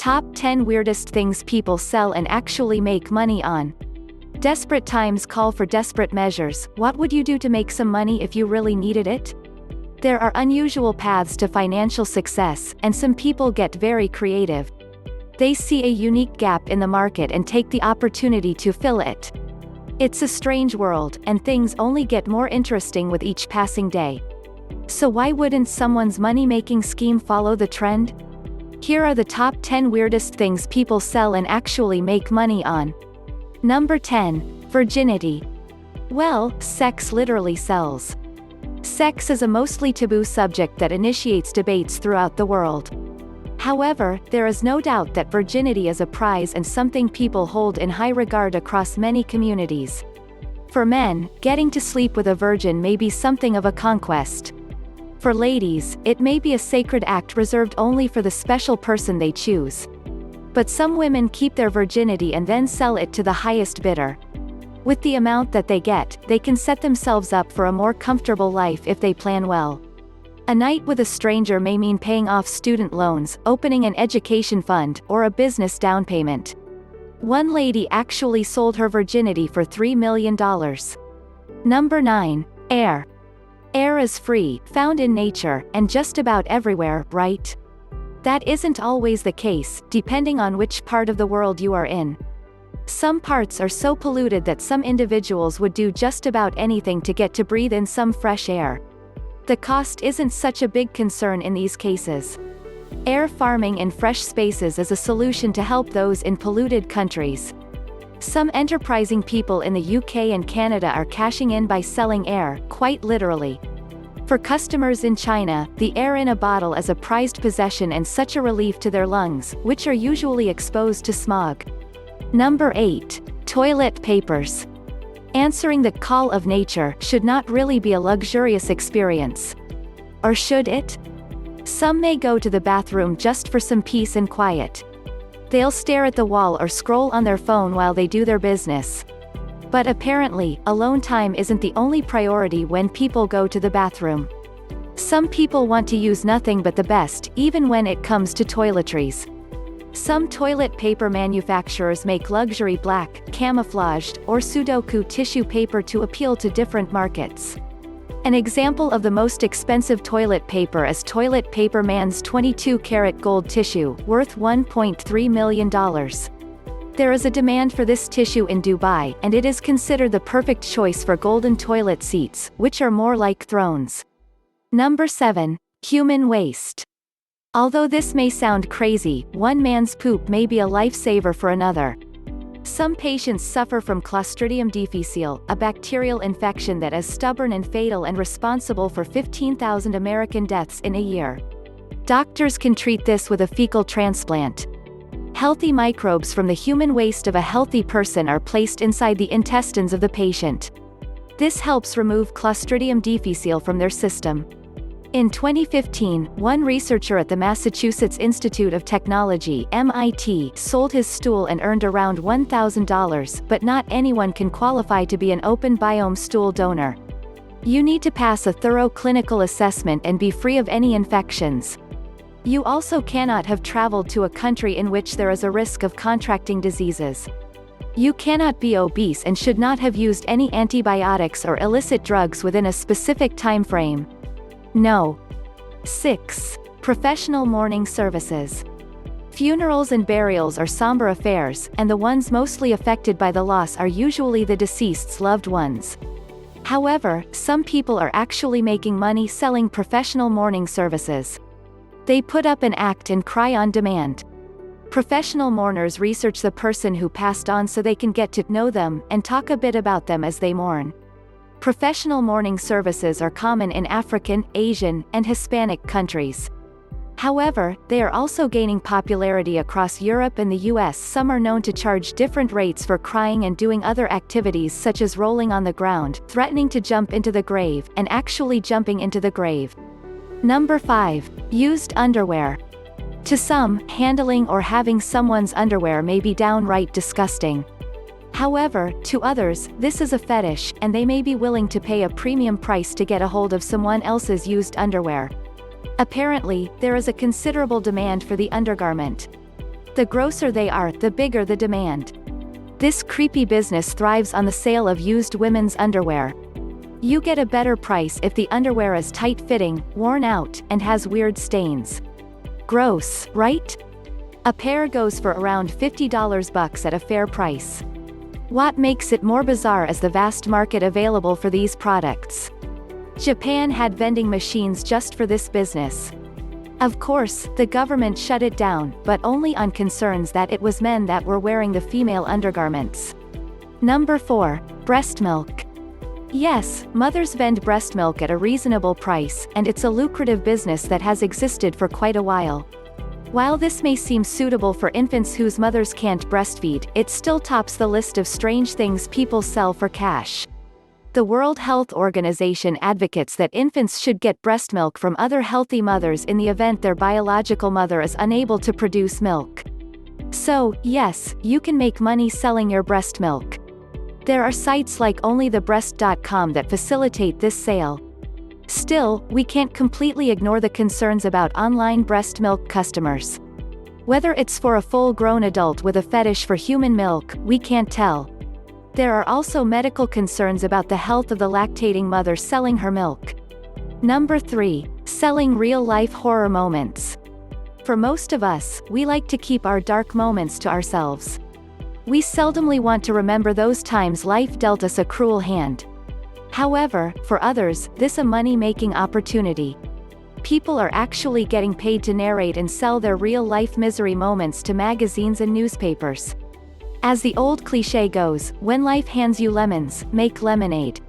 Top 10 Weirdest Things People Sell and Actually Make Money On. Desperate times call for desperate measures. What would you do to make some money if you really needed it? There are unusual paths to financial success, and some people get very creative. They see a unique gap in the market and take the opportunity to fill it. It's a strange world, and things only get more interesting with each passing day. So why wouldn't someone's money-making scheme follow the trend? Here are the top 10 weirdest things people sell and actually make money on. Number 10. Virginity. Well, sex literally sells. Sex is a mostly taboo subject that initiates debates throughout the world. However, there is no doubt that virginity is a prize and something people hold in high regard across many communities. For men, getting to sleep with a virgin may be something of a conquest. For ladies, it may be a sacred act reserved only for the special person they choose. But some women keep their virginity and then sell it to the highest bidder. With the amount that they get, they can set themselves up for a more comfortable life if they plan well. A night with a stranger may mean paying off student loans, opening an education fund, or a business down payment. One lady actually sold her virginity for $3 million. Number 9. Air. Air is free, found in nature, and just about everywhere, right? That isn't always the case, depending on which part of the world you are in. Some parts are so polluted that some individuals would do just about anything to get to breathe in some fresh air. The cost isn't such a big concern in these cases. Air farming in fresh spaces is a solution to help those in polluted countries. Some enterprising people in the UK and Canada are cashing in by selling air, quite literally. For customers in China, the air in a bottle is a prized possession and such a relief to their lungs, which are usually exposed to smog. Number 8. Toilet papers. Answering the call of nature should not really be a luxurious experience. Or should it? Some may go to the bathroom just for some peace and quiet. They'll stare at the wall or scroll on their phone while they do their business. But apparently, alone time isn't the only priority when people go to the bathroom. Some people want to use nothing but the best, even when it comes to toiletries. Some toilet paper manufacturers make luxury black, camouflaged, or Sudoku tissue paper to appeal to different markets. An example of the most expensive toilet paper is Toilet Paper Man's 22-karat gold tissue, worth $1.3 million. There is a demand for this tissue in Dubai, and it is considered the perfect choice for golden toilet seats, which are more like thrones. Number 7. Human waste. Although this may sound crazy, one man's poop may be a lifesaver for another. Some patients suffer from Clostridium difficile, a bacterial infection that is stubborn and fatal and responsible for 15,000 American deaths in a year. Doctors can treat this with a fecal transplant. Healthy microbes from the human waste of a healthy person are placed inside the intestines of the patient. This helps remove Clostridium difficile from their system. In 2015, one researcher at the Massachusetts Institute of Technology (MIT) sold his stool and earned around $1,000, but not anyone can qualify to be an open biome stool donor. You need to pass a thorough clinical assessment and be free of any infections. You also cannot have traveled to a country in which there is a risk of contracting diseases. You cannot be obese and should not have used any antibiotics or illicit drugs within a specific time frame. No. 6. Professional mourning services. Funerals and burials are somber affairs, and the ones mostly affected by the loss are usually the deceased's loved ones. However, some people are actually making money selling professional mourning services. They put up an act and cry on demand. Professional mourners research the person who passed on so they can get to know them and talk a bit about them as they mourn. Professional mourning services are common in African, Asian, and Hispanic countries. However, they are also gaining popularity across Europe and the US. Some are known to charge different rates for crying and doing other activities such as rolling on the ground, threatening to jump into the grave, and actually jumping into the grave. Number 5. Used underwear. To some, handling or having someone's underwear may be downright disgusting. However, to others, this is a fetish, and they may be willing to pay a premium price to get a hold of someone else's used underwear. Apparently, there is a considerable demand for the undergarment. The grosser they are, the bigger the demand. This creepy business thrives on the sale of used women's underwear. You get a better price if the underwear is tight-fitting, worn out, and has weird stains. Gross, right? A pair goes for around $50 at a fair price. What makes it more bizarre is the vast market available for these products. Japan had vending machines just for this business. Of course, the government shut it down, but only on concerns that it was men that were wearing the female undergarments. Number 4. Breast milk. Yes, mothers vend breast milk at a reasonable price, and it's a lucrative business that has existed for quite a while. While this may seem suitable for infants whose mothers can't breastfeed, it still tops the list of strange things people sell for cash. The World Health Organization advocates that infants should get breast milk from other healthy mothers in the event their biological mother is unable to produce milk. So, yes, you can make money selling your breast milk. There are sites like onlythebreast.com that facilitate this sale. Still, we can't completely ignore the concerns about online breast milk customers. Whether it's for a full-grown adult with a fetish for human milk, we can't tell. There are also medical concerns about the health of the lactating mother selling her milk. Number 3. Selling real-life horror moments. For most of us, we like to keep our dark moments to ourselves. We seldomly want to remember those times life dealt us a cruel hand. However, for others, this is a money-making opportunity. People are actually getting paid to narrate and sell their real-life misery moments to magazines and newspapers. As the old cliché goes, when life hands you lemons, make lemonade.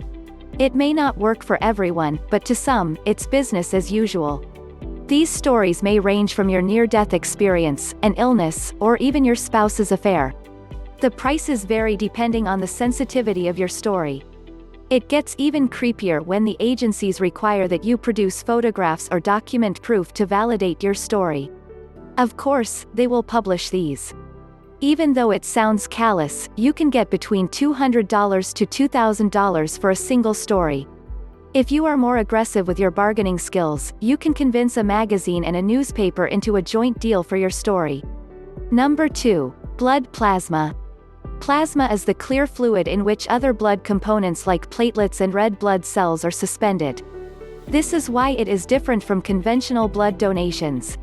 It may not work for everyone, but to some, it's business as usual. These stories may range from your near-death experience, an illness, or even your spouse's affair. The prices vary depending on the sensitivity of your story. It gets even creepier when the agencies require that you produce photographs or document proof to validate your story. Of course, they will publish these. Even though it sounds callous, you can get between $200 to $2,000 for a single story. If you are more aggressive with your bargaining skills, you can convince a magazine and a newspaper into a joint deal for your story. Number 2. Blood plasma. Plasma is the clear fluid in which other blood components like platelets and red blood cells are suspended. This is why it is different from conventional blood donations.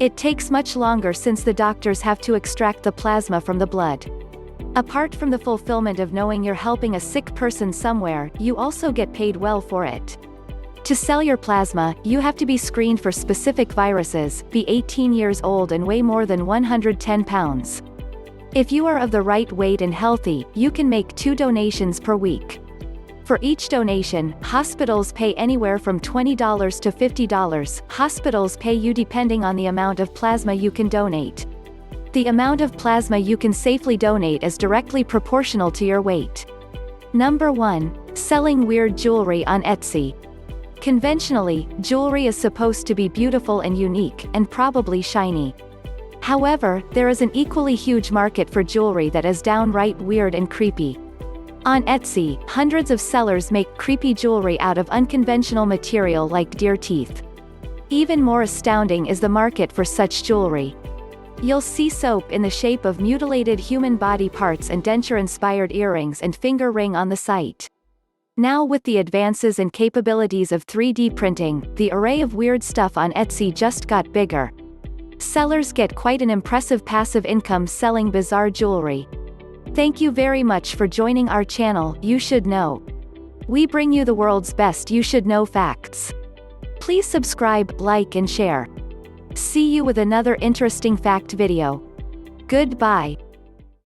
It takes much longer since the doctors have to extract the plasma from the blood. Apart from the fulfillment of knowing you're helping a sick person somewhere, you also get paid well for it. To sell your plasma, you have to be screened for specific viruses, be 18 years old and weigh more than 110 pounds. If you are of the right weight and healthy, you can make 2 donations per week. For each donation, hospitals pay anywhere from $20 to $50. Hospitals pay you depending on the amount of plasma you can donate. The amount of plasma you can safely donate is directly proportional to your weight. Number 1. Selling weird jewelry on Etsy. Conventionally, jewelry is supposed to be beautiful and unique, and probably shiny. However, there is an equally huge market for jewelry that is downright weird and creepy. On Etsy, hundreds of sellers make creepy jewelry out of unconventional material like deer teeth. Even more astounding is the market for such jewelry. You'll see soap in the shape of mutilated human body parts and denture-inspired earrings and finger ring on the site. Now with the advances and capabilities of 3D printing, the array of weird stuff on Etsy just got bigger. Sellers get quite an impressive passive income selling bizarre jewelry. Thank you very much for joining our channel, You Should Know. We bring you the world's best you should know facts. Please subscribe, like and share. See you with another interesting fact video. Goodbye.